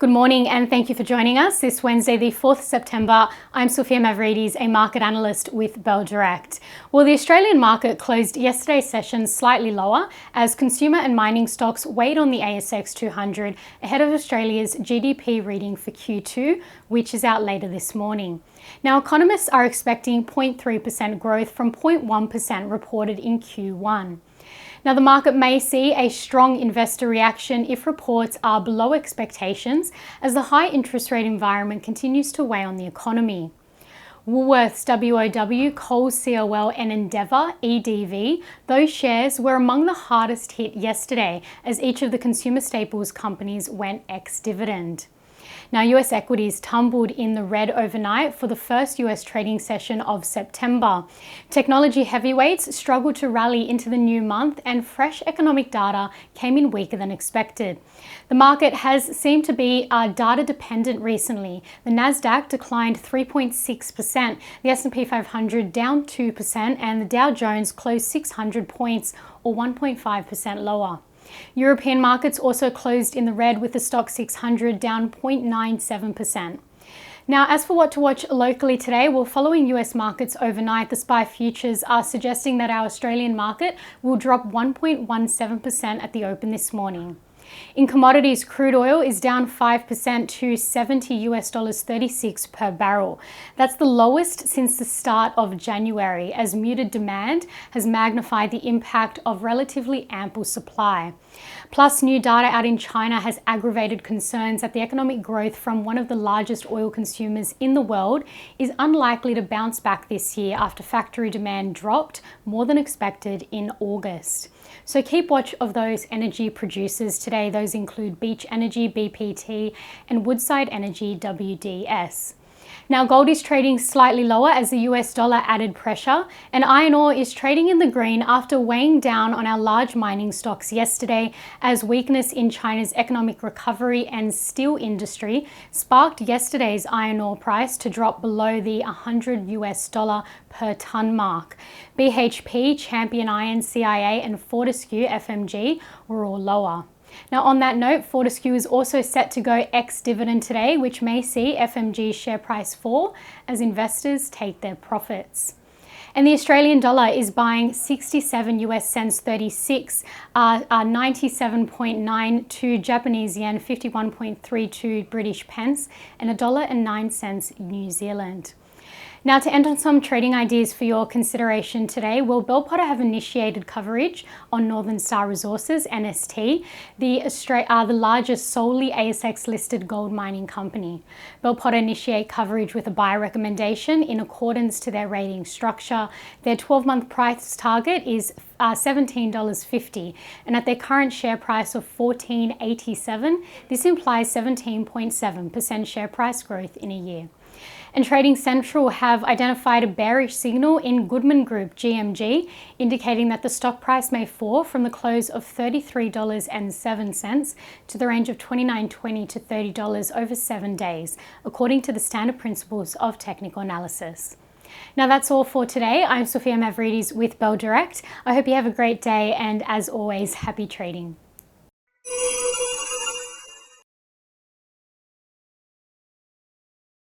Good morning and thank you for joining us this Wednesday, the 4th September. I'm Sophia Mavridis, a market analyst with Bell Direct. Well, the Australian market closed yesterday's session slightly lower as consumer and mining stocks weighed on the ASX 200 ahead of Australia's GDP reading for Q2, which is out later this morning. Now, economists are expecting 0.3% growth from 0.1% reported in Q1. Now, the market may see a strong investor reaction if reports are below expectations as the high interest rate environment continues to weigh on the economy. Woolworths, WOW, Coles, COL and Endeavour, EDV, those shares were among the hardest hit yesterday as each of the consumer staples companies went ex-dividend. Now, US equities tumbled in the red overnight for the first US trading session of September. Technology heavyweights struggled to rally into the new month and fresh economic data came in weaker than expected. The market has seemed to be data dependent recently. The Nasdaq declined 3.6%, the S&P 500 down 2% and the Dow Jones closed 600 points or 1.5% lower. European markets also closed in the red with the stock 600 down 0.97%. Now, as for what to watch locally today, well, following US markets overnight, the SPI futures are suggesting that our Australian market will drop 1.17% at the open this morning. In commodities, crude oil is down 5% to $70.36 per barrel. That's the lowest since the start of January, as muted demand has magnified the impact of relatively ample supply. Plus, new data out in China has aggravated concerns that the economic growth from one of the largest oil consumers in the world is unlikely to bounce back this year after factory demand dropped more than expected in August. So keep watch of those energy producers today. Those include Beach Energy, BPT, and Woodside Energy, WDS. Now, gold is trading slightly lower as the US dollar added pressure, and iron ore is trading in the green after weighing down on our large mining stocks yesterday as weakness in China's economic recovery and steel industry sparked yesterday's iron ore price to drop below the $100 per ton mark. BHP, Champion Iron, CIA, and Fortescue FMG were all lower. Now, on that note, Fortescue is also set to go ex-dividend today, which may see FMG's share price fall as investors take their profits. And the Australian dollar is buying 67 US cents 36, 97.92 Japanese yen, 51.32 British pence, and $1.09 New Zealand. Now, to end on some trading ideas for your consideration today, well, Bell Potter have initiated coverage on Northern Star Resources, NST, the largest solely ASX-listed gold mining company. Bell Potter initiate coverage with a buy recommendation in accordance to their rating structure. Their 12-month price target is $17.50, and at their current share price of $14.87, this implies 17.7% share price growth in a year. And Trading Central have identified a bearish signal in Goodman Group, GMG, indicating that the stock price may fall from the close of $33.07 to the range of $29.20 to $30 over 7 days, according to the standard principles of technical analysis. Now, that's all for today. I'm Sophia Mavridis with Bell Direct. I hope you have a great day and, as always, happy trading.